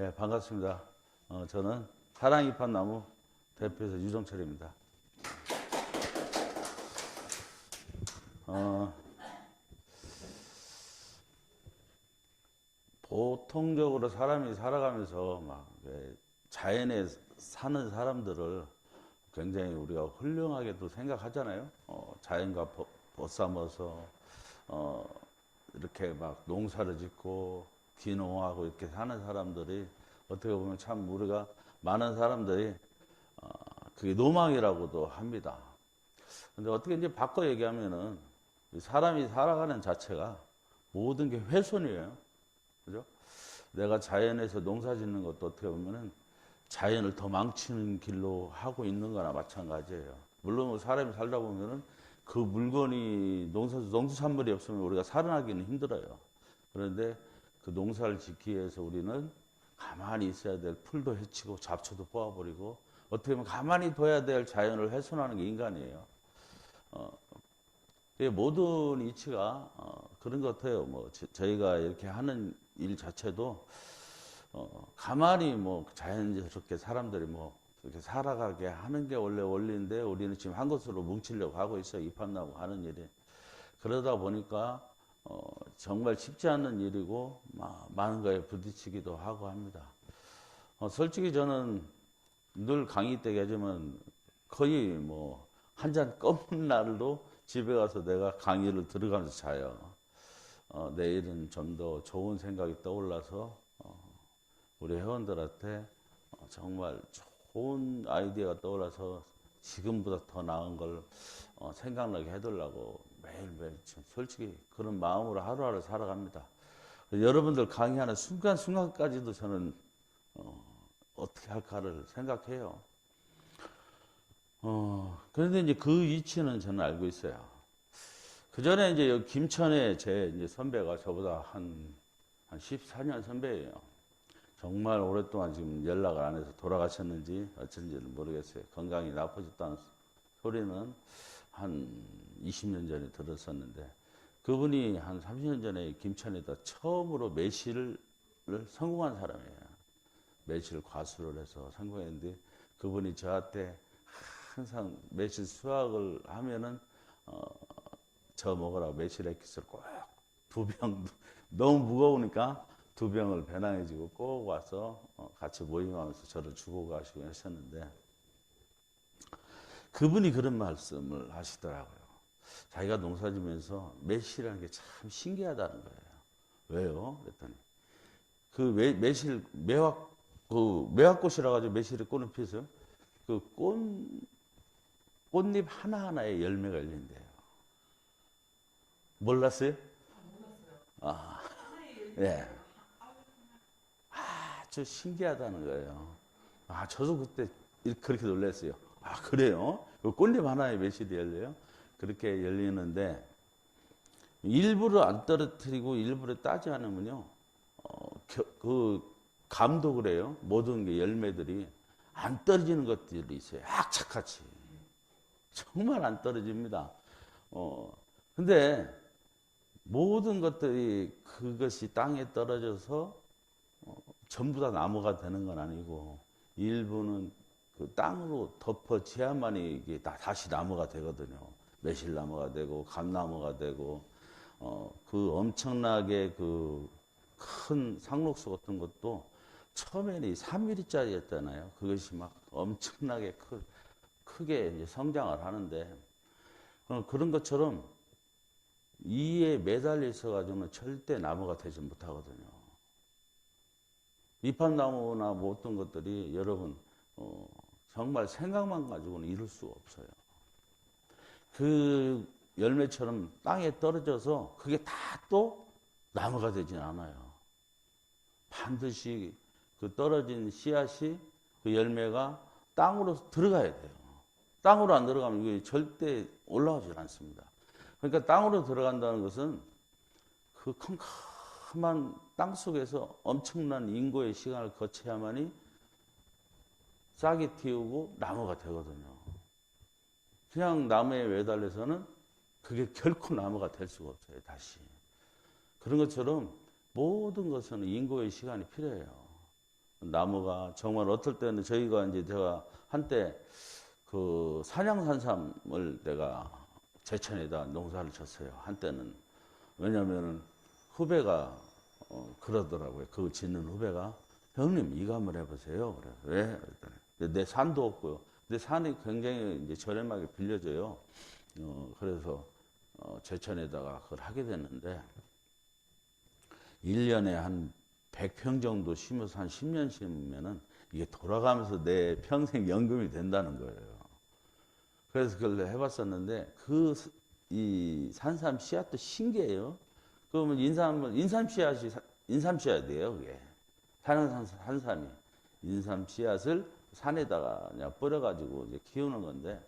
네, 반갑습니다. 저는 사랑잎한나무 대표이사 유정철입니다. 보통적으로 사람이 살아가면서 자연에 사는 사람들을 굉장히 우리가 훌륭하게도 생각하잖아요. 자연과 벗삼아서 이렇게 막 농사를 짓고 귀농하고 이렇게 사는 사람들이 어떻게 보면 참 우리가 많은 사람들이 그게 노망이라고도 합니다. 근데 어떻게 이제 바꿔 얘기하면은 사람이 살아가는 자체가 모든 게 훼손이에요. 그죠? 내가 자연에서 농사 짓는 것도 어떻게 보면은 자연을 더 망치는 길로 하고 있는 거나 마찬가지예요. 물론 뭐 사람이 살다 보면은 그 물건이 농수산물이 없으면 우리가 살아나기는 힘들어요. 그런데 그 농사를 짓기 위해서 우리는 가만히 있어야 될 풀도 해치고 잡초도 뽑아버리고 어떻게 보면 가만히 둬야 될 자연을 훼손하는 게 인간이에요. 모든 이치가 그런 것 같아요. 뭐 저희가 이렇게 하는 일 자체도 가만히 뭐 자연스럽게 사람들이 뭐 이렇게 살아가게 하는 게 원래 원리인데 우리는 지금 한 곳으로 뭉치려고 하고 있어요. 잎합나무 하는 일이. 그러다 보니까 정말 쉽지 않은 일이고 많은 거에 부딪히기도 하고 합니다. 솔직히 저는 늘 강의 때 하지만 거의 뭐 한 잔 검은 날도 집에 가서 내가 강의를 들어가면서 자요. 내일은 좀 더 좋은 생각이 떠올라서 우리 회원들한테 정말 좋은 아이디어가 떠올라서 지금보다 더 나은 걸 생각나게 해달라고 매일매일 솔직히 그런 마음으로 하루하루 살아갑니다. 여러분들 강의하는 순간순간까지도 저는 어떻게 할까를 생각해요. 그런데 이제 그 이치는 저는 알고 있어요. 그 전에 이제 여기 김천에 제 이제 선배가 저보다 한 14년 선배예요. 정말 오랫동안 지금 연락을 안 해서 돌아가셨는지 어쩐지는 모르겠어요. 건강이 나빠졌다는 소리는 한 20년 전에 들었었는데 그분이 한 30년 전에 김천에다 처음으로 매실을 성공한 사람이에요. 매실 과수를 해서 성공했는데 그분이 저한테 항상 매실 수확을 하면은 저 먹으라고 매실 액기스를 꼭 2병 너무 무거우니까 2병을 배낭해지고 꼭 와서 같이 모임하면서 저를 주고 가시고 하셨는데 그분이 그런 말씀을 하시더라고요. 자기가 농사지면서 매실이라는 게 참 신기하다는 거예요. 왜요? 그랬더니 그 매실 매화꽃이라 가지고 매실에 꽃을 피워서 그 꽃잎 하나하나에 열매가 열린대요. 몰랐어요? 아, 예. 아주 신기하다는 거예요. 저도 그때 그렇게 놀랐어요. 그래요? 그 꽃잎 하나에 매실이 열려요? 그렇게 열리는데, 일부러 안 떨어뜨리고 일부러 따지 않으면요, 그 감도 그래요. 모든 게 열매들이 안 떨어지는 것들이 있어요. 악착같이. 정말 안 떨어집니다. 근데 모든 것들이 그것이 땅에 떨어져서 전부 다 나무가 되는 건 아니고 일부는 그 땅으로 덮어져야만이 이게 다시 나무가 되거든요. 매실나무가 되고 감나무가 되고 그 엄청나게 그 큰 상록수 같은 것도 처음에는 3mm짜리였잖아요. 그것이 막 엄청나게 크게 이제 성장을 하는데 그런 것처럼 이에 매달려 있어가지고는 절대 나무가 되지 못하거든요. 잎합나무나 뭐 어떤 것들이 여러분 정말 생각만 가지고는 이룰 수가 없어요. 그 열매처럼 땅에 떨어져서 그게 다 또 나무가 되진 않아요. 반드시 그 떨어진 씨앗이 그 열매가 땅으로 들어가야 돼요. 땅으로 안 들어가면 이게 절대 올라오질 않습니다. 그러니까 땅으로 들어간다는 것은 그 컴컴한 땅 속에서 엄청난 인고의 시간을 거쳐야만이 싹이 틔우고 나무가 되거든요. 그냥 나무에 매달려서는 그게 결코 나무가 될 수가 없어요. 다시. 그런 것처럼 모든 것은 인고의 시간이 필요해요. 나무가 정말 어떨 때는 저희가 이제 제가 한때 그 산양산삼을 내가 제천에다 농사를 졌어요. 한때는. 왜냐면은 후배가 그러더라고요. 그 짓는 후배가 형님 이거 한번 해보세요. 그래. 왜? 그랬더니 내 산도 없고요. 내 산이 굉장히 이제 저렴하게 빌려져요. 그래서 제천에다가 그걸 하게 됐는데 1년에 한 100평 정도 심어서 한 10년 심으면은 이게 돌아가면서 내 평생 연금이 된다는 거예요. 그래서 그걸 해봤었는데 이 산삼 씨앗도 신기해요. 그러면 인삼 씨앗이 인삼 씨앗이에요. 그게 산삼이 인삼 씨앗을 산에다가 그냥 뿌려가지고 이제 키우는 건데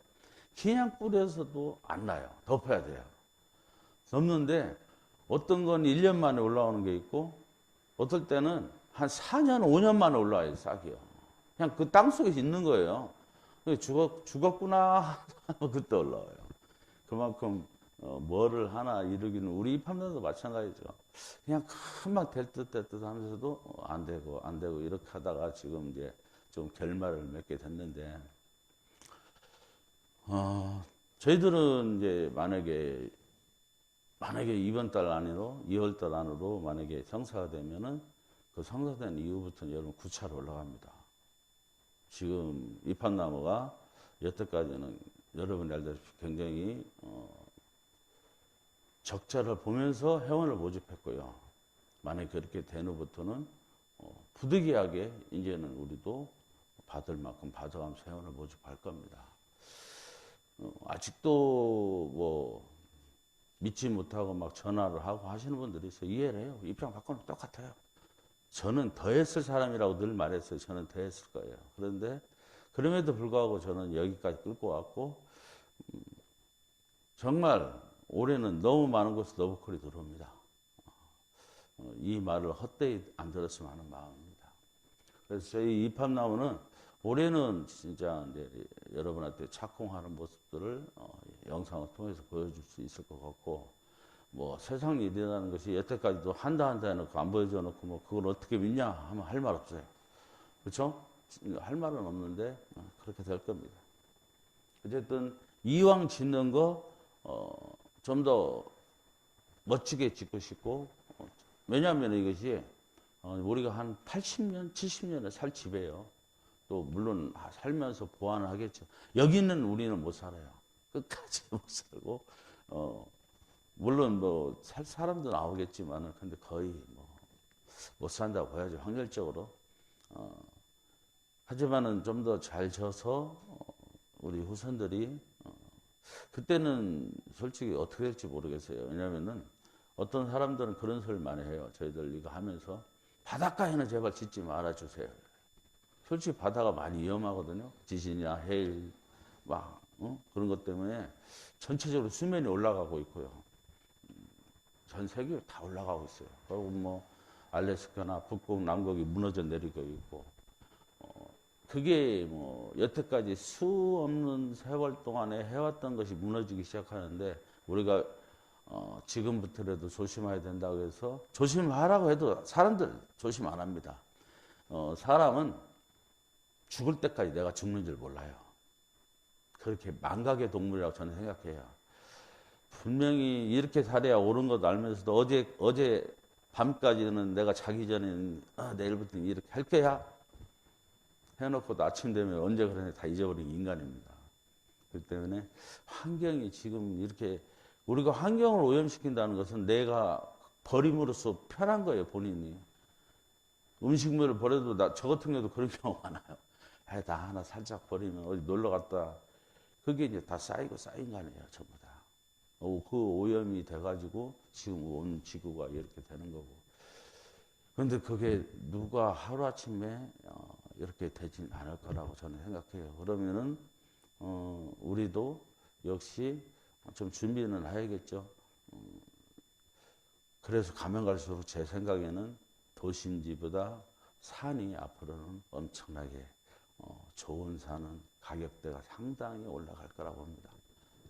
그냥 뿌려서도 안 나요. 덮어야 돼요. 덮는데 어떤 건 1년 만에 올라오는 게 있고 어떨 때는 한 4년, 5년 만에 올라와요, 싹이요. 그냥 그 땅 속에 있는 거예요. 죽었구나. 그때 올라와요. 그만큼 뭐를 하나 이루기는 우리 입함단도 마찬가지죠. 그냥 금방 될 듯 하면서도 안 되고 이렇게 하다가 지금 이제 좀 결말을 맺게 됐는데 저희들은 이제 만약에 이번 달 안으로 2월 달 안으로 만약에 성사가 되면은 그 성사된 이후부터는 여러분 9차로 올라갑니다. 지금 이팝나무가 여태까지는 여러분이 알다시피 굉장히 적자를 보면서 회원을 모집했고요. 만약에 그렇게 된 후부터는 부득이하게 이제는 우리도 받을 만큼 받아가면서 회원을 모집할 겁니다. 아직도 뭐 믿지 못하고 막 전화를 하고 하시는 분들이 있어요. 이해를 해요. 입장 바꾸는 똑같아요. 저는 더 했을 사람이라고 늘 말했어요. 저는 더 했을 거예요. 그런데 그럼에도 불구하고 저는 여기까지 끌고 왔고 정말 올해는 너무 많은 곳에 러브콜이 들어옵니다. 이 말을 헛되이 안 들었으면 하는 마음입니다. 그래서 저희 이팝나무는 올해는 진짜 이제 여러분한테 착공하는 모습들을 영상을 통해서 보여줄 수 있을 것 같고 뭐 세상 일이라는 것이 여태까지도 한다 해놓고 안 보여줘 놓고 뭐 그걸 어떻게 믿냐 하면 할 말 없어요. 그렇죠? 할 말은 없는데 그렇게 될 겁니다. 어쨌든 이왕 짓는 거 좀 더 멋지게 짓고 싶고 왜냐하면 이것이 우리가 한 80년, 70년을 살 집이에요. 또 물론 살면서 보완을 하겠죠. 여기는 우리는 못 살아요. 끝까지 못 살고 물론 뭐 살 사람도 나오겠지만은 근데 거의 뭐 못 산다고 봐야죠. 확률적으로. 하지만은 좀 더 잘 져서 우리 후손들이 그때는 솔직히 어떻게 될지 모르겠어요. 왜냐면은 어떤 사람들은 그런 소리를 많이 해요. 저희들 이거 하면서 바닷가에는 제발 짓지 말아주세요. 솔직히 바다가 많이 위험하거든요. 지진이나 해일 막 그런 것 때문에 전체적으로 수면이 올라가고 있고요. 전 세계 다 올라가고 있어요. 그리고 뭐 알래스카나 북극, 남극이 무너져 내리고 있고 그게 뭐 여태까지 수 없는 세월 동안에 해왔던 것이 무너지기 시작하는데 우리가 지금부터라도 조심해야 된다고 해서 조심하라고 해도 사람들 조심 안 합니다. 사람은 죽을 때까지 내가 죽는 줄 몰라요. 그렇게 망각의 동물이라고 저는 생각해요. 분명히 이렇게 살아야 옳은 것 알면서도 어제 밤까지는 내가 자기 전에는 내일부터는 이렇게 할 거야 해놓고도 아침 되면 언제 그러냐 다 잊어버린 인간입니다. 그렇기 때문에 환경이 지금 이렇게 우리가 환경을 오염시킨다는 것은 내가 버림으로써 편한 거예요. 본인이. 음식물을 버려도 저 같은 경우도 그런 경우가 많아요. 나 하나 살짝 버리면 어디 놀러 갔다. 그게 이제 다 쌓인 거 아니에요. 전부 다. 그 오염이 돼가지고 지금 온 지구가 이렇게 되는 거고. 그런데 그게 누가 하루아침에 이렇게 되진 않을 거라고 저는 생각해요. 그러면은 우리도 역시 좀 준비는 해야겠죠. 그래서 가면 갈수록 제 생각에는 도심지보다 산이 앞으로는 엄청나게 좋은 산은 가격대가 상당히 올라갈 거라고 봅니다.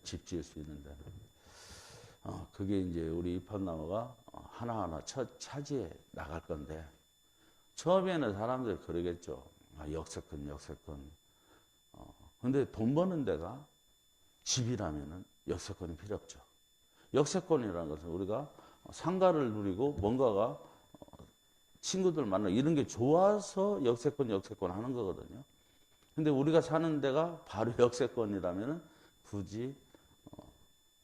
집 지을 수 있는 데는. 그게 이제 우리 이팝나무가 하나하나 차지해 나갈 건데 처음에는 사람들이 그러겠죠. 아, 역세권, 역세권. 근데 돈 버는 데가 집이라면은 역세권이 필요 없죠. 역세권이라는 것은 우리가 상가를 누리고 뭔가가 친구들 만나고 이런 게 좋아서 역세권, 역세권 하는 거거든요. 근데 우리가 사는 데가 바로 역세권이라면은 굳이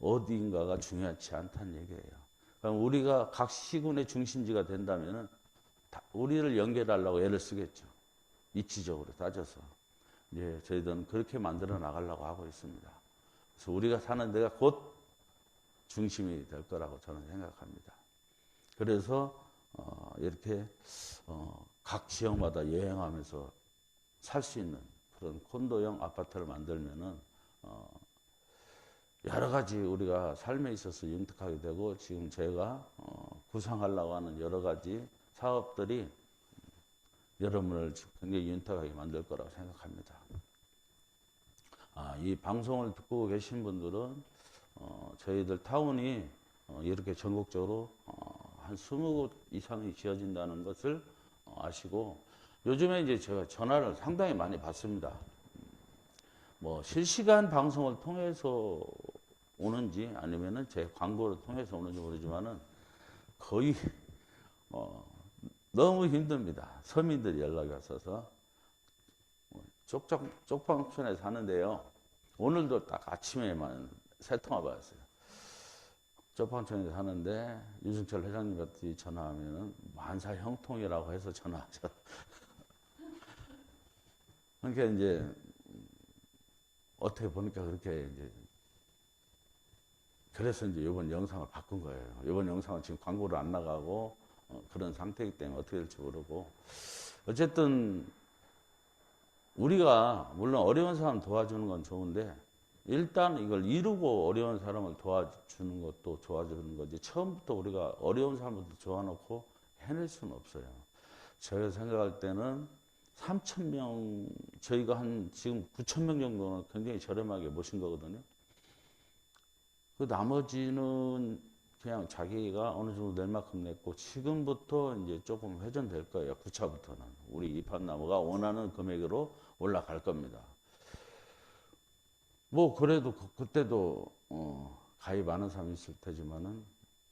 어디인가가 중요하지 않다는 얘기예요. 그럼 우리가 각 시군의 중심지가 된다면은 우리를 연결하려고 애를 쓰겠죠. 이치적으로 따져서. 이제 저희들은 그렇게 만들어 나가려고 하고 있습니다. 그래서 우리가 사는 데가 곧 중심이 될 거라고 저는 생각합니다. 그래서 이렇게 각 지역마다 여행하면서 살 수 있는 그런 콘도형 아파트를 만들면은 여러 가지 우리가 삶에 있어서 윤택하게 되고 지금 제가 구상하려고 하는 여러 가지 사업들이 여러분을 굉장히 윤택하게 만들 거라고 생각합니다. 이 방송을 듣고 계신 분들은 저희들 타운이 이렇게 전국적으로 한 20곳 이상이 지어진다는 것을 아시고 요즘에 이제 제가 전화를 상당히 많이 받습니다. 뭐 실시간 방송을 통해서 오는지 아니면은 제 광고를 통해서 오는지 모르지만은 거의 너무 힘듭니다. 서민들이 연락이 왔어서 쪽방촌에 사는데요. 오늘도 딱 아침에만 세 통화 받았어요. 쪽방촌에 사는데 유승철 회장님한테 전화하면은 만사 형통이라고 해서 전화하셔. 그러니까 이제 어떻게 보니까 그렇게 이제 그래서 이제 이번 영상을 바꾼 거예요. 이번 영상은 지금 광고를 안 나가고 그런 상태이기 때문에 어떻게 될지 모르고 어쨌든 우리가 물론 어려운 사람 도와주는 건 좋은데 일단 이걸 이루고 어려운 사람을 도와주는 것도 도와주는 거지 처음부터 우리가 어려운 사람부터 도와놓고 해낼 수는 없어요. 제가 생각할 때는 3,000명 저희가 한 지금 9,000명 정도는 굉장히 저렴하게 모신 거거든요. 그 나머지는 그냥 자기가 어느 정도 낼 만큼 냈고 지금부터 이제 조금 회전될 거예요. 9차부터는 우리 이판나무가 원하는 금액으로 올라갈 겁니다. 뭐 그래도 그때도 가입 안 한 사람이 있을 테지만은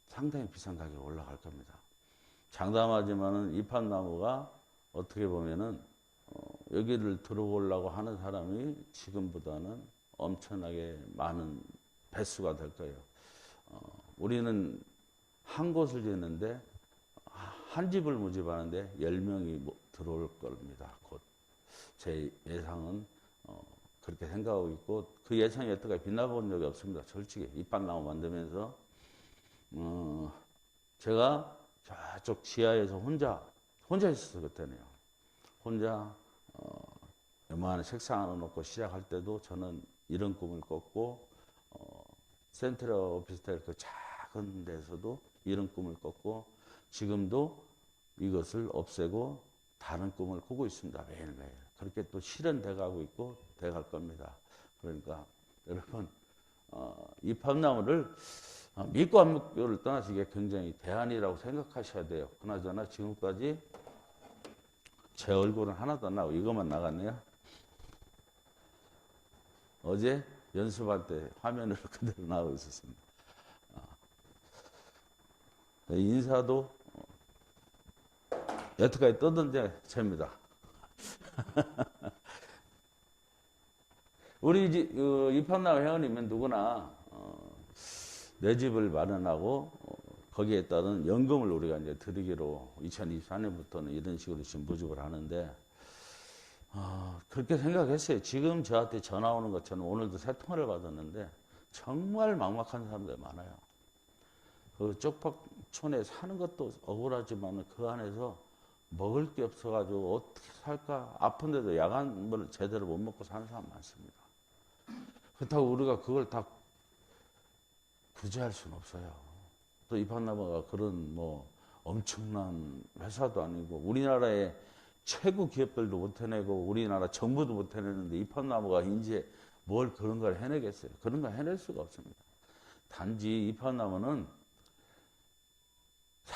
상당히 비싼 가격에 올라갈 겁니다. 장담하지만은 이판나무가 어떻게 보면은 여기를 들어오려고 하는 사람이 지금보다는 엄청나게 많은 배수가 될 거예요. 우리는 한 곳을 짓는데 한 집을 모집하는데 10명이 들어올 겁니다. 곧 제 예상은 그렇게 생각하고 있고 그 예상이 여태까지 빛나본 적이 없습니다. 솔직히 이판나무 만들면서 제가 저쪽 지하에서 혼자 있었어요. 그때는요. 혼자 요만한 책상 하나 놓고 시작할 때도 저는 이런 꿈을 꿨고 센트럴 오피스텔 그 작은 데서도 이런 꿈을 꿨고 지금도 이것을 없애고 다른 꿈을 꾸고 있습니다. 매일매일. 그렇게 또 실현돼 가고 있고 돼 갈 겁니다. 그러니까 여러분 이 팝나무를 믿고 안 믿고를 떠나서 이게 굉장히 대안이라고 생각하셔야 돼요. 그나저나 지금까지 제 얼굴은 하나도 안 나오고 이것만 나갔네요. 어제 연습할 때 화면으로 그대로 나오고 있었습니다. 인사도 여태까지 떠든 게 죄입니다. 우리 이판나무 회원이면 누구나 내 집을 마련하고 거기에 따른 연금을 우리가 이제 드리기로 2024년부터는 이런 식으로 지금 모집을 하는데 그렇게 생각했어요. 지금 저한테 전화 오는 것처럼 오늘도 세 통화를 받았는데 정말 막막한 사람들 많아요. 그 쪽박촌에 사는 것도 억울하지만 그 안에서 먹을 게 없어가지고 어떻게 살까? 아픈데도 야간을 제대로 못 먹고 사는 사람 많습니다. 그렇다고 우리가 그걸 다 구제할 수는 없어요. 또 이판나무가 그런 뭐 엄청난 회사도 아니고 우리나라의 최고 기업들도 못 해내고 우리나라 정부도 못 해내는데 이판나무가 이제 뭘 그런 걸 해내겠어요. 그런 걸 해낼 수가 없습니다. 단지 이판나무는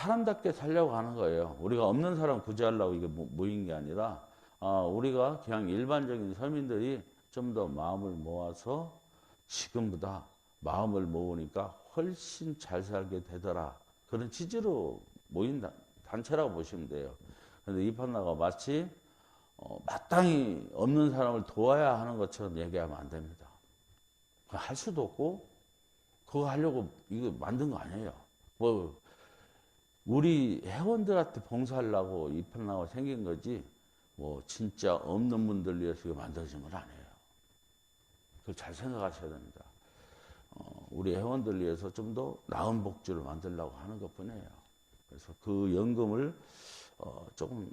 사람답게 살려고 하는 거예요. 우리가 없는 사람 구제하려고 이게 모인 게 아니라 우리가 그냥 일반적인 서민들이 좀 더 마음을 모아서 지금보다 마음을 모으니까 훨씬 잘 살게 되더라. 그런 취지로 모인 단체라고 보시면 돼요. 그런데 이판나가 마치 마땅히 없는 사람을 도와야 하는 것처럼 얘기하면 안 됩니다. 할 수도 없고 그거 하려고 이거 만든 거 아니에요. 뭐 우리 회원들한테 봉사하려고 이판나가 생긴 거지 뭐 진짜 없는 분들 위해서 이거 만들어진 건 아니에요. 그걸 잘 생각하셔야 됩니다. 우리 회원들 위해서 좀 더 나은 복지를 만들려고 하는 것뿐이에요. 그래서 그 연금을 조금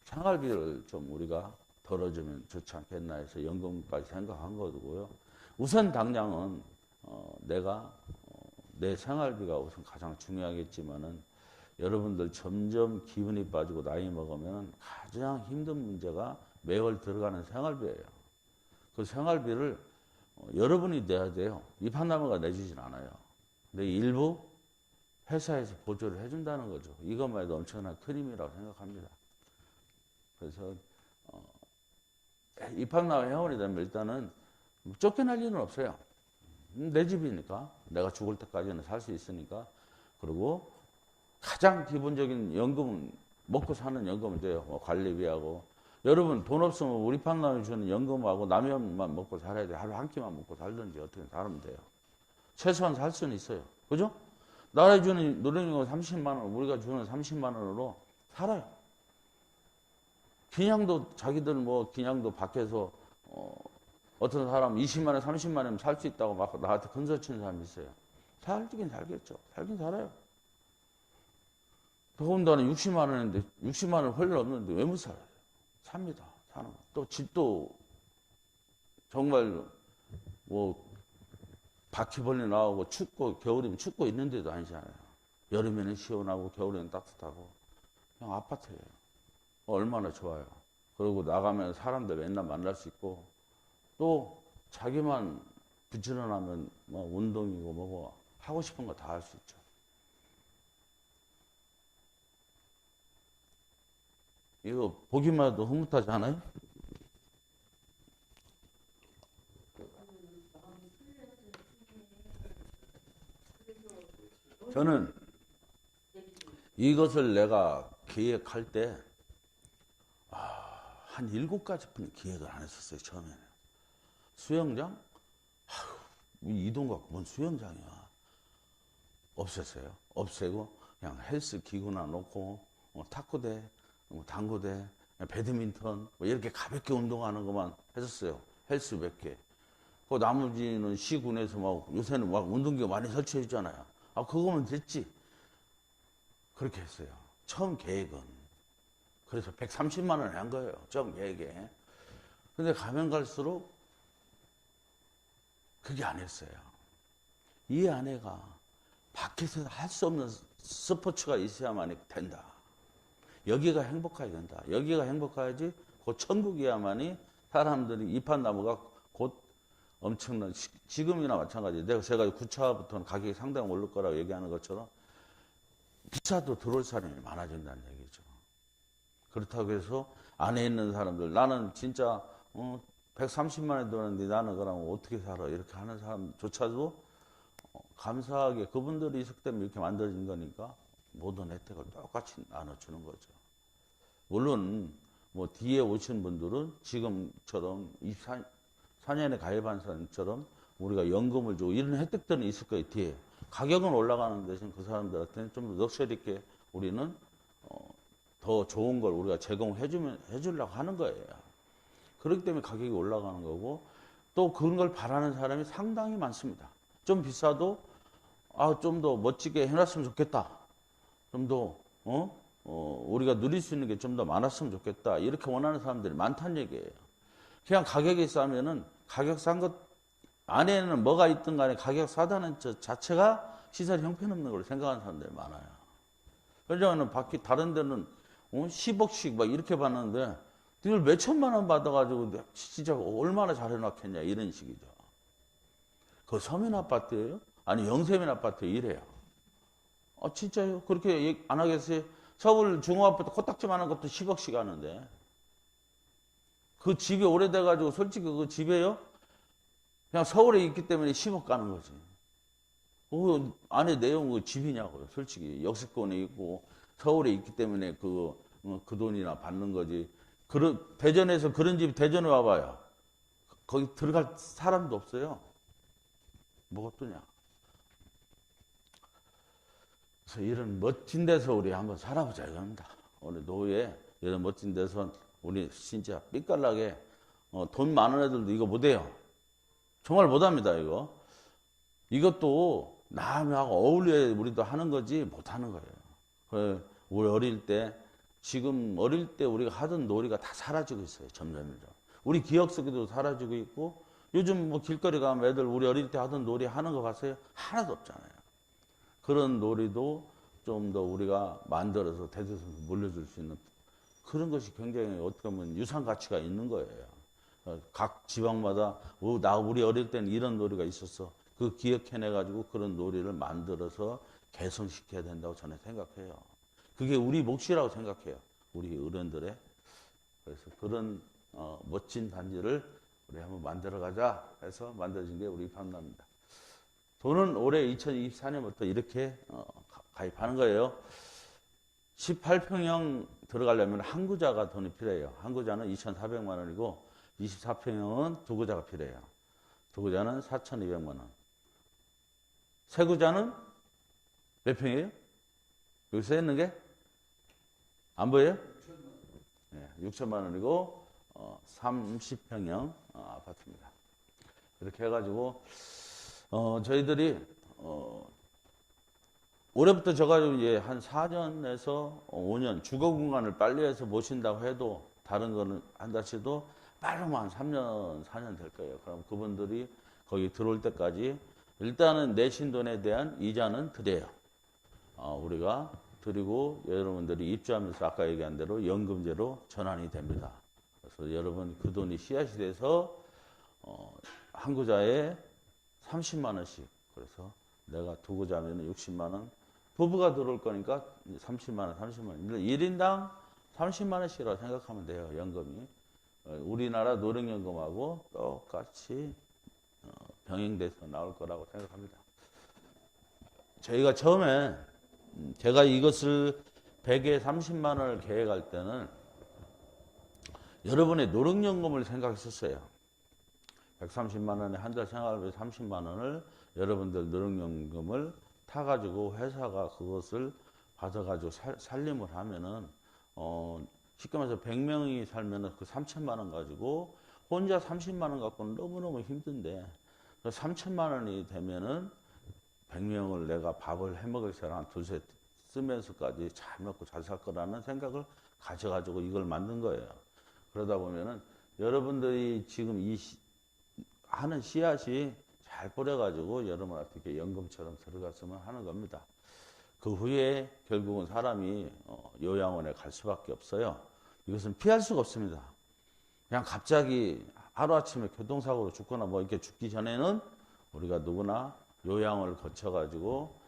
생활비를 좀 우리가 덜어주면 좋지 않겠나 해서 연금까지 생각한 거고요. 우선 당장은 내가 내 생활비가 우선 가장 중요하겠지만은 여러분들 점점 기운이 빠지고 나이 먹으면 가장 힘든 문제가 매월 들어가는 생활비예요. 그 생활비를 여러분이 내야 돼요. 이판나무가 내주진 않아요. 근데 일부 회사에서 보조를 해준다는 거죠. 이것만 해도 엄청난 큰 힘이라고 생각합니다. 그래서 이판나무 회원이 되면 일단은 쫓겨날 일은 없어요. 내 집이니까 내가 죽을 때까지는 살 수 있으니까. 그리고 가장 기본적인 연금은 먹고 사는 연금은 돼요. 뭐 관리비하고. 여러분 돈 없으면 우리 판남이 주는 연금하고 라면만 먹고 살아야 돼. 하루 한 끼만 먹고 살든지 어떻게 살면 돼요. 최소한 살 수는 있어요. 그죠? 나라 주는 노령연금 30만 원, 우리가 주는 30만 원으로 살아요. 기냥도 자기들 뭐 기냥도 밖에서 어떤 사람 20만 원, 30만 원이면 살 수 있다고 막 나한테 근소치는 사람이 있어요. 살긴 살겠죠. 살긴 살아요. 더군다나 60만 원인데 60만 원 훨씬 없는데 왜 못 살아요? 삽니다. 사는 거. 또 집도 정말 뭐 바퀴벌레 나오고 춥고 겨울이면 춥고 있는데도 아니잖아요. 여름에는 시원하고 겨울에는 따뜻하고 그냥 아파트예요. 얼마나 좋아요. 그리고 나가면 사람들 맨날 만날 수 있고 또 자기만 부지런하면 뭐 운동이고 뭐고 하고 싶은 거 다 할 수 있죠. 이거 보기만 해도 흐뭇하지 않아요? 저는 이것을 내가 기획할 때, 한 7가지뿐이 기획을 안 했었어요, 처음에는. 수영장? 이동 갖고 뭔 수영장이야. 없앴어요. 없애고, 그냥 헬스 기구나 놓고, 탁구대, 당구대, 배드민턴, 뭐 이렇게 가볍게 운동하는 것만 했었어요. 헬스 몇 개. 그 나머지는 시군에서 막 요새는 막 운동기구 많이 설치해 주잖아요. 그거면 됐지. 그렇게 했어요. 처음 계획은. 그래서 130만 원에 한 거예요. 처음 계획에. 근데 가면 갈수록 그게 안 했어요. 이 아내가 밖에서 할 수 없는 스포츠가 있어야만 된다. 여기가 행복해야 된다. 여기가 행복해야지 곧 천국이야만이 사람들이 이판나무가 곧 엄청난 지금이나 마찬가지. 제가 9차부터는 가격이 상당히 오를 거라고 얘기하는 것처럼 비싸도 들어올 사람이 많아진다는 얘기죠. 그렇다고 해서 안에 있는 사람들 나는 진짜 130만 원 들었는데 나는 그럼 어떻게 살아 이렇게 하는 사람조차도 감사하게 그분들이 있었기 때문에 이렇게 만들어진 거니까 모든 혜택을 똑같이 나눠주는 거죠. 물론 뭐 뒤에 오신 분들은 지금처럼 24년에 가입한 사람처럼 우리가 연금을 주고 이런 혜택들은 있을 거예요. 뒤에 가격은 올라가는 대신 그 사람들한테는 좀 더 넉셔리 있게 우리는 더 좋은 걸 우리가 해주려고 하는 거예요. 그렇기 때문에 가격이 올라가는 거고 또 그런 걸 바라는 사람이 상당히 많습니다. 좀 비싸도 좀 더 멋지게 해놨으면 좋겠다. 좀 더 우리가 누릴 수 있는 게 좀 더 많았으면 좋겠다. 이렇게 원하는 사람들이 많다는 얘기예요. 그냥 가격이 싸면은 가격 싼 것 안에는 뭐가 있든 간에 가격 싸다는 것 자체가 시설이 형편없는 걸로 생각하는 사람들이 많아요. 왜냐하면 밖에 다른 데는 10억씩 막 이렇게 받는데 이걸 몇 천만 원 받아가지고 진짜 얼마나 잘 해놨겠냐 이런 식이죠. 그 서민 아파트예요? 아니 영세민 아파트에 이래요. 진짜요? 그렇게 얘기 안 하겠어요? 서울 중앙아파트 코딱지만한 것도 10억씩 하는데 그 집이 오래돼가지고 솔직히 그 집에요? 그냥 서울에 있기 때문에 10억 가는 거지. 그 안에 내용 그 집이냐고요. 솔직히 역세권에 있고 서울에 있기 때문에 그 돈이나 받는 거지. 대전에서 그런 집 대전에 와봐요. 거기 들어갈 사람도 없어요. 뭐가 또냐. 그래서 이런 멋진 데서 우리 한번 살아보자 이겁니다. 오늘 노후에 이런 멋진 데서 우리 진짜 삐깔나게 돈 많은 애들도 이거 못해요. 정말 못합니다 이거. 이것도 남하고 어울려야 우리도 하는 거지 못하는 거예요. 우리 어릴 때 지금 어릴 때 우리가 하던 놀이가 다 사라지고 있어요. 점점점. 우리 기억 속에도 사라지고 있고 요즘 뭐 길거리 가면 애들 우리 어릴 때 하던 놀이 하는 거 봤어요? 하나도 없잖아요. 그런 놀이도 좀 더 우리가 만들어서 대대손손 물려줄 수 있는 그런 것이 굉장히 어떻게 보면 유산 가치가 있는 거예요. 각 지방마다 우리 어릴 때는 이런 놀이가 있었어. 그 기억해내가지고 그런 놀이를 만들어서 개선시켜야 된다고 저는 생각해요. 그게 우리 몫이라고 생각해요. 우리 어른들의. 그래서 그런 멋진 단지를 우리 한번 만들어가자 해서 만들어진 게 우리 판단입니다. 돈은 올해 2024년부터 이렇게 가입하는 거예요. 18평형 들어가려면 한 구자가 돈이 필요해요. 한 구자는 2,400만 원이고 24평형은 두 구자가 필요해요. 두 구자는 4,200만 원. 세 구자는 몇 평이에요? 여기 써 있는 게? 안 보여요? 네, 6천만 원이고 30평형 아파트입니다. 이렇게 해가지고 저희들이 올해부터 저가지고 이제 한 4년에서 5년 주거 공간을 빨리 해서 모신다고 해도 다른 거는 한다 치도 빠르면 한 3년, 4년 될 거예요. 그럼 그분들이 거기 들어올 때까지 일단은 내신 돈에 대한 이자는 드려요. 우리가 드리고 여러분들이 입주하면서 아까 얘기한 대로 연금제로 전환이 됩니다. 그래서 여러분 그 돈이 씨앗이 돼서 한 구자에 30만 원씩 그래서 내가 두 구자면 60만 원 부부가 들어올 거니까 30만 원, 30만 원 1인당 30만 원씩이라고 생각하면 돼요. 연금이. 우리나라 노령연금하고 똑같이 병행돼서 나올 거라고 생각합니다. 저희가 처음에 제가 이것을 100에 30만 원을 계획할 때는 여러분의 노령연금을 생각했었어요. 130만 원에 한 달 생활비 30만 원을 여러분들 노령연금을 타가지고 회사가 그것을 받아가지고 살림을 하면은 쉽게 말해서 100명이 살면은 그 3천만 원 가지고 혼자 30만 원 갖고는 너무너무 힘든데 3천만 원이 되면은 100명을 내가 밥을 해먹을 사람 한 두세 쓰면서까지 잘 먹고 잘 살 거라는 생각을 가져가지고 이걸 만든 거예요. 그러다 보면은 여러분들이 지금 하는 씨앗이 잘 뿌려가지고 여러분한테 이렇게 연금처럼 들어갔으면 하는 겁니다. 그 후에 결국은 사람이 요양원에 갈 수밖에 없어요. 이것은 피할 수가 없습니다. 그냥 갑자기 하루아침에 교통사고로 죽거나 뭐 이렇게 죽기 전에는 우리가 누구나 요양을 거쳐가지고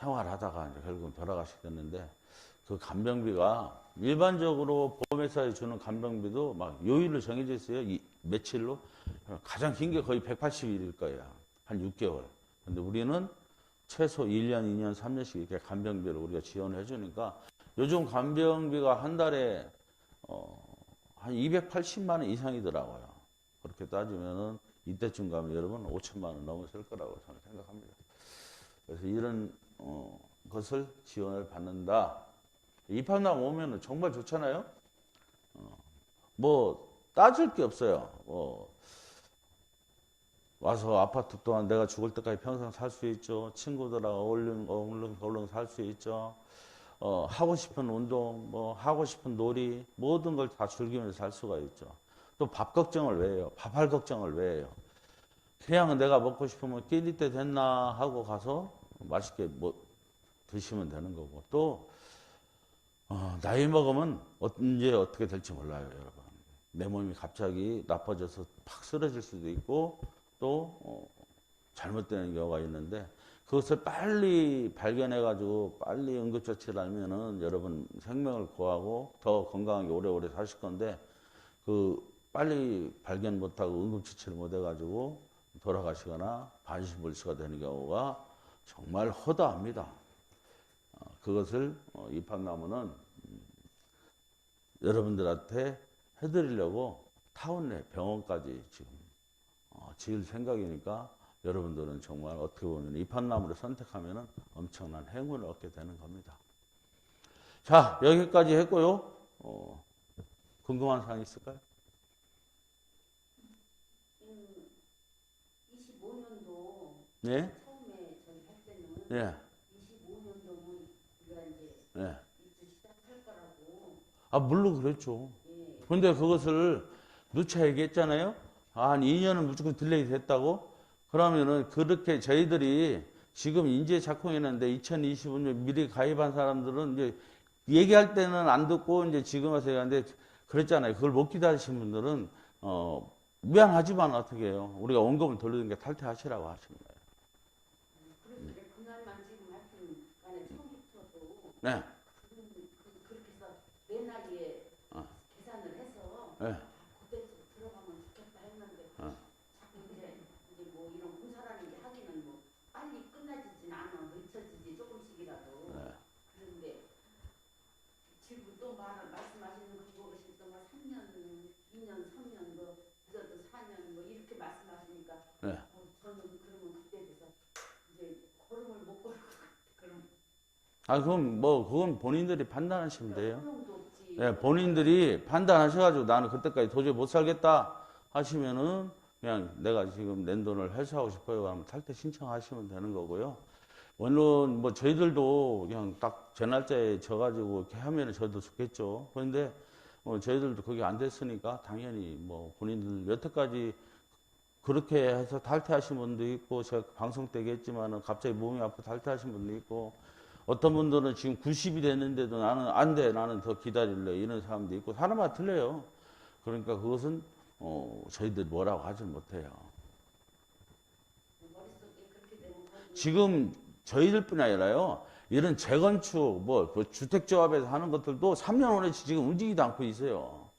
생활하다가 이제 결국은 돌아가시게 됐는데 그 간병비가 일반적으로 보험회사에 주는 간병비도 막 요일로 정해져 있어요. 며칠로 가장 긴 게 거의 180일일 거예요. 한 6개월. 근데 우리는 최소 1년, 2년, 3년씩 이렇게 간병비를 우리가 지원을 해주니까 요즘 간병비가 한 달에 한 280만 원 이상이더라고요. 그렇게 따지면은 이때쯤 가면 여러분 5천만 원 넘었을 거라고 저는 생각합니다. 그래서 이런 것을 지원을 받는다. 입학당 오면은 정말 좋잖아요. 뭐 따질 게 없어요. 와서 아파트 또한 내가 죽을 때까지 평생 살 수 있죠. 친구들하고 얼른 살 수 있죠. 하고 싶은 운동, 뭐 하고 싶은 놀이 모든 걸 다 즐기면서 살 수가 있죠. 또 밥 걱정을 왜 해요? 밥할 걱정을 왜 해요? 그냥 내가 먹고 싶으면 끼니 때 됐나 하고 가서 맛있게 뭐 드시면 되는 거고 또 나이 먹으면 언제 어떻게 될지 몰라요, 여러분. 내 몸이 갑자기 나빠져서 팍 쓰러질 수도 있고 또 잘못되는 경우가 있는데 그것을 빨리 발견해가지고 빨리 응급처치를 하면은 여러분 생명을 구하고 더 건강하게 오래오래 사실 건데 그 빨리 발견 못하고 응급처치를 못해가지고 돌아가시거나 반신불수가 되는 경우가 정말 허다합니다. 그것을 이판나무는 여러분들한테 해드리려고 타운 내 병원까지 지금 지을 생각이니까 여러분들은 정말 어떻게 보면 이판나무를 선택하면 엄청난 행운을 얻게 되는 겁니다. 자, 여기까지 했고요. 궁금한 사항 있을까요? 25년도 네? 처음에 저희 할 때는 예. 25년도면 우리가 이제 예. 입주 시작할 거라고. 아, 물론 그렇죠. 예. 근데 그것을 누차 얘기했잖아요. 한 2년은 무조건 딜레이 됐다고? 그러면은 그렇게 저희들이 지금 인재 작성했는데 2025년 미리 가입한 사람들은 이제 얘기할 때는 안 듣고 이제 지금 와서 얘기하는데 그랬잖아요. 그걸 못 기다리신 분들은 미안하지만 어떻게 해요. 우리가 원금을 돌리는 게 탈퇴하시라고 하시는 거예요. 그래서 이제 그날만 지금 하여튼 간에 처음부터도 네. 그렇게 해서 매날에 계산을 해서 네. 그때 들어가면 좋겠다 했는데 자꾸 이제 뭐 이런 공사라는 게 하기는 뭐 빨리 끝나지진 않아. 늦춰지지 조금씩이라도. 네. 그런데 지금 또 말씀하시는 그것이 또 3년, 2년, 3년 뭐 늦어도 4년 뭐 이렇게 말씀하시니까 네. 저는 그러면 그때 돼서 이제 걸음을 못 걸을 것 같아. 그럼 아, 그럼 뭐, 그건 본인들이 판단하시면 돼요. 소용도 없지. 예, 본인들이 판단하셔가지고 나는 그때까지 도저히 못 살겠다 하시면은 그냥 내가 지금 낸 돈을 회수하고 싶어요. 하면 탈퇴 신청하시면 되는 거고요. 물론 뭐 저희들도 그냥 딱 제 날짜에 져가지고 이렇게 하면은 저도 좋겠죠. 그런데 저희들도 그게 안 됐으니까 당연히 뭐 본인들 여태까지 그렇게 해서 탈퇴하신 분도 있고 제가 방송 때 얘기했지만은 갑자기 몸이 아파 탈퇴하신 분도 있고 어떤 분들은 지금 90이 됐는데도 나는 안 돼, 나는 더 기다릴래 이런 사람도 있고 사람마다 틀려요. 그러니까 그것은 저희들이 뭐라고 하지 못해요. 머릿속에 그렇게 되면 지금 저희들뿐이 아니라요. 이런 재건축, 뭐 주택조합에서 하는 것들도 3년 원에 지금 움직이지도 않고 있어요.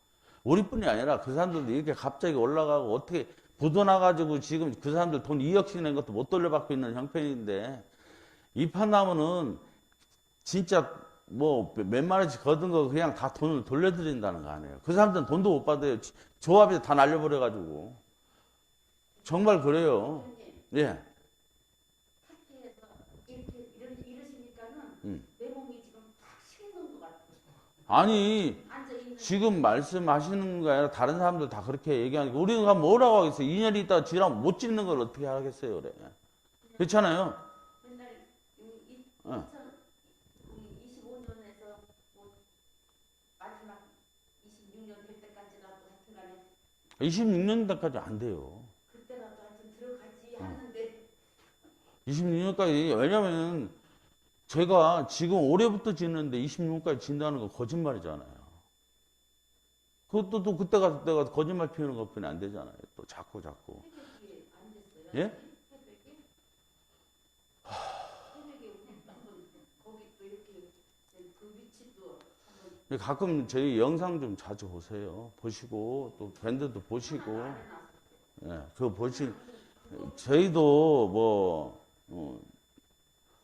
우리뿐이 아니라 그 사람들도 이렇게 갑자기 올라가고 어떻게 부도나가지고 지금 그 사람들 돈 2억씩 낸 것도 못 돌려받고 있는 형편인데 이 판나무는 진짜 뭐 몇만 원씩 거둔 거 그냥 다 돈을 돌려드린다는 거 아니에요. 그 사람들은 돈도 못 받아요. 조합에서 다 날려버려가지고. 정말 그래요. 예. 탈퇴해서 이렇게 이러시니까는 내 몸이 지금 탁 식는 것 같아요. 아니, 앉아있는 지금 말씀하시는 거 아니라 다른 사람들 다 그렇게 얘기하니까 우리가 뭐라고 하겠어요. 2년 있다 지나면 못 찍는 걸 어떻게 하겠어요. 그래. 그렇잖아요. 맨날 이 어. 2025년에서 뭐 마지막 26년 될 때까지라도 하여튼 간에 26년까지 안 돼요. 그때라도 하여튼 들어가지 하는데 26년까지, 왜냐면 제가 지금 올해부터 짓는데 26년까지 진다는 건 거짓말이잖아요. 그것도 또 그때 가서 내가 거짓말 피우는 것뿐이 안 되잖아요. 또 자꾸. 회백이 안 됐어요. 예? 회백이? 회백이 한번 거기 또 이렇게 그 위치도 한번 가끔 저희 영상 좀 자주 보세요. 보시고 또 밴드도 보시고, 안 해놨어요. 예, 그거 저희도 뭐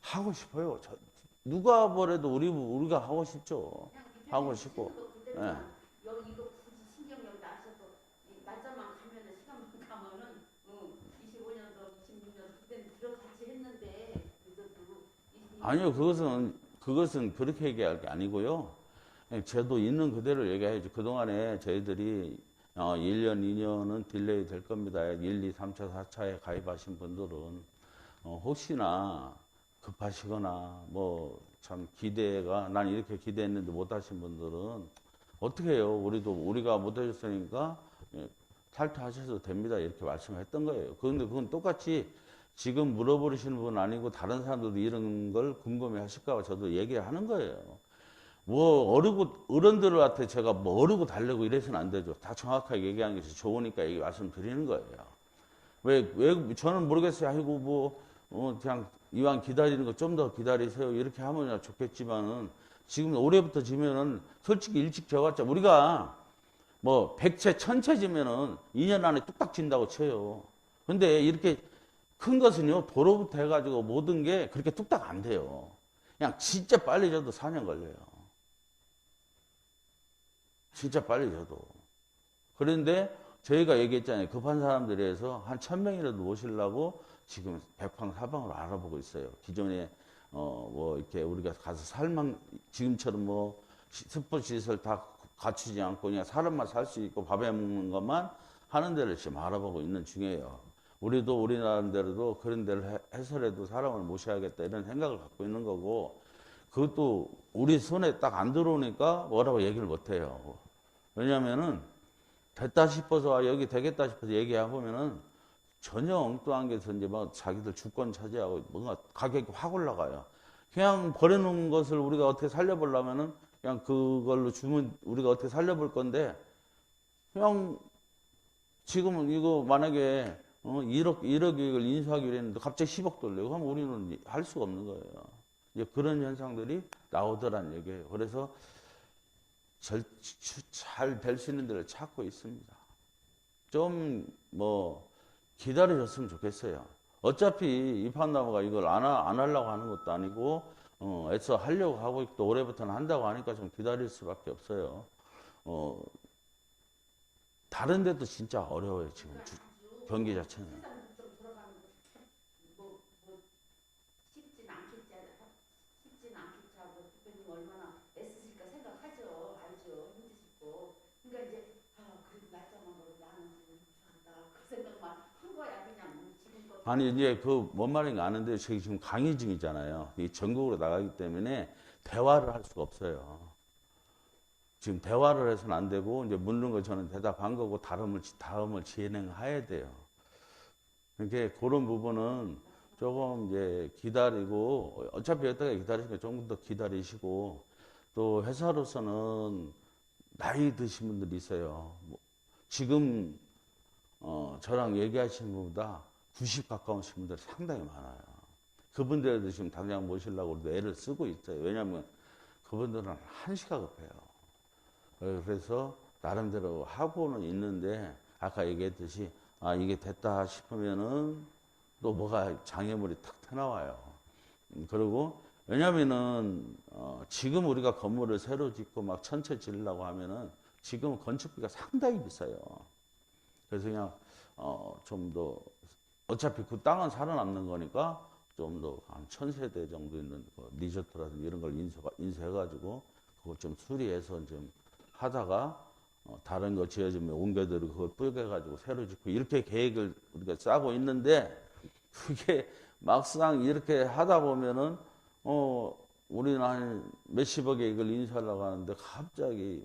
하고 싶어요. 누가 뭐래도 우리가 하고 싶죠. 하고 싶고. 예. 여기 이거 굳이 신경 여기 나셔도 날짜만 가면은 시간만 가면은 25년도 26년 그때는 들어가지 했는데 그래도 아니요, 그것은 그렇게 얘기할 게 아니고요. 저도 있는 그대로 얘기해야죠. 그동안에 저희들이 1년, 2년은 딜레이 될 겁니다. 1, 2, 3차, 4차에 가입하신 분들은 혹시나 급하시거나 뭐 참 기대가 난 이렇게 기대했는데 못 하신 분들은 어떻게 해요? 우리가 못 해줬으니까 탈퇴하셔도 됩니다. 이렇게 말씀했던 거예요. 그런데 그건 똑같이 지금 물어보시는 분 아니고 다른 사람들도 이런 걸 궁금해 하실까 봐 저도 얘기하는 거예요. 뭐 어른들한테 제가 뭐 어르고 달래고 이래서는 안 되죠. 다 정확하게 얘기하는 게 좋으니까 얘기 말씀드리는 거예요. 왜 저는 모르겠어요. 아이고 그냥 이왕 기다리는 거 좀 더 기다리세요. 이렇게 하면 좋겠지만은 지금 올해부터 지면은 솔직히 일찍 져봤자 우리가 뭐 100채, 1000채 지면은 2년 안에 뚝딱 진다고 쳐요. 근데 이렇게 큰 것은요, 도로부터 해가지고 모든 게 그렇게 뚝딱 안 돼요. 그냥 진짜 빨리 져도 4년 걸려요. 진짜 빨리 져도. 그런데 저희가 얘기했잖아요. 급한 사람들에 해서 한 1000명이라도 모시려고 지금 백방사방으로 알아보고 있어요. 기존에 뭐 이렇게 우리가 가서 지금처럼 뭐 스포츠 시설 다 갖추지 않고 그냥 사람만 살 수 있고 밥에 먹는 것만 하는 데를 지금 알아보고 있는 중이에요. 우리도 우리나라대로도 그런 데를 해서라도 사람을 모셔야겠다 이런 생각을 갖고 있는 거고, 그것도 우리 손에 딱 안 들어오니까 뭐라고 얘기를 못 해요. 왜냐면은 됐다 싶어서 여기 되겠다 싶어서 얘기해보면은 전혀 엉뚱한 게서 이제 막 자기들 주권 차지하고 뭔가 가격이 확 올라가요. 그냥 버려놓은 것을 우리가 어떻게 살려보려면은 그냥 그걸로 주면 우리가 어떻게 살려볼 건데, 그냥 지금은 이거 만약에 1억 이익을 인수하기로 했는데 갑자기 10억 돌려고 하면 우리는 할 수가 없는 거예요. 이제 그런 현상들이 나오더란 얘기예요. 그래서 잘 될 수 있는 데를 찾고 있습니다. 좀 뭐 기다려줬으면 좋겠어요. 어차피 이판나무가 이걸 안 하려고 하는 것도 아니고 애써 하려고 하고 또 올해부터는 한다고 하니까 좀 기다릴 수밖에 없어요. 다른 데도 진짜 어려워요. 지금 경기 자체는. 세상 좀 돌아가는 뭐 쉽진 않겠지 하고 대표님 얼마나 애쓰실까 생각하죠. 알죠. 힘드시고. 그러니까 이제 그래도 날짜만 보고 나는 지금 좋았다 그 생각만 한 거야. 그냥 지금껏. 아니 이제 그 뭔 말인가 아는데 저희 지금 강의 중이잖아요. 이 전국으로 나가기 때문에 대화를 할 수가 없어요. 지금 대화를 해서는 안 되고 이제 묻는 거 저는 대답한 거고 다음을 진행해야 돼요. 그러니까 그런 부분은 조금 이제 기다리고, 어차피 여태까지 기다리시니까 조금 더 기다리시고, 또 회사로서는 나이 드신 분들이 있어요. 지금 저랑 얘기하시는 분보다 90 가까우신 분들이 상당히 많아요. 그분들도 지금 당장 모시려고 우리도 애를 쓰고 있어요. 왜냐하면 그분들은 한시가 급해요. 그래서 나름대로 하고는 있는데, 아까 얘기했듯이 이게 됐다 싶으면은 또 뭐가 장애물이 탁 튀어나와요. 그리고 왜냐면은 지금 우리가 건물을 새로 짓고 막 천채 지으려고 하면은 지금 건축비가 상당히 비싸요. 그래서 그냥 좀 더 어차피 그 땅은 살아남는 거니까 좀 더 한 1000세대 정도 있는 리조트라든지 이런 걸 인수해가지고 그걸 좀 수리해서 좀 하다가 다른 거 지어주면 옮겨들고 그걸 뿌개가지고 새로 짓고 이렇게 계획을 우리가 짜고 있는데, 그게 막상 이렇게 하다 보면은 우리는 한 몇십억에 이걸 인수하려고 하는데 갑자기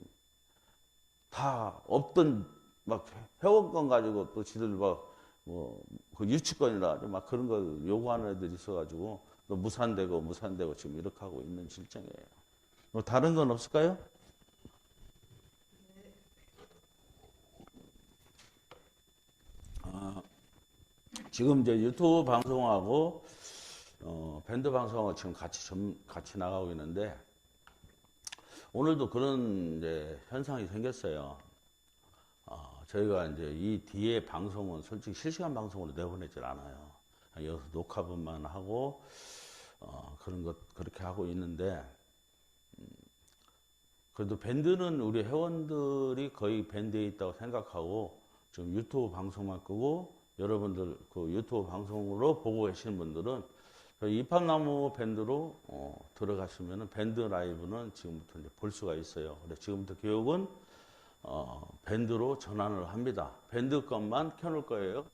다 없던 막 회원권 가지고 또 지들 그 유치권이라 막 그런 걸 요구하는 애들이 있어가지고 또 무산되고 지금 이렇게 하고 있는 실정이에요. 뭐 다른 건 없을까요? 지금 이제 유튜브 방송하고 밴드 방송하고 지금 같이 나가고 있는데, 오늘도 그런 이제 현상이 생겼어요. 저희가 이제 이 뒤에 방송은 솔직히 실시간 방송으로 내보내질 않아요. 여기서 녹화분만 하고 그런 것 그렇게 하고 있는데, 그래도 밴드는 우리 회원들이 거의 밴드에 있다고 생각하고 지금 유튜브 방송만 끄고, 여러분들 그 유튜브 방송으로 보고 계시는 분들은 이팝나무 밴드로 들어가시면은 밴드 라이브는 지금부터 이제 볼 수가 있어요. 그래서 지금부터 교육은 밴드로 전환을 합니다. 밴드 것만 켜놓을 거예요.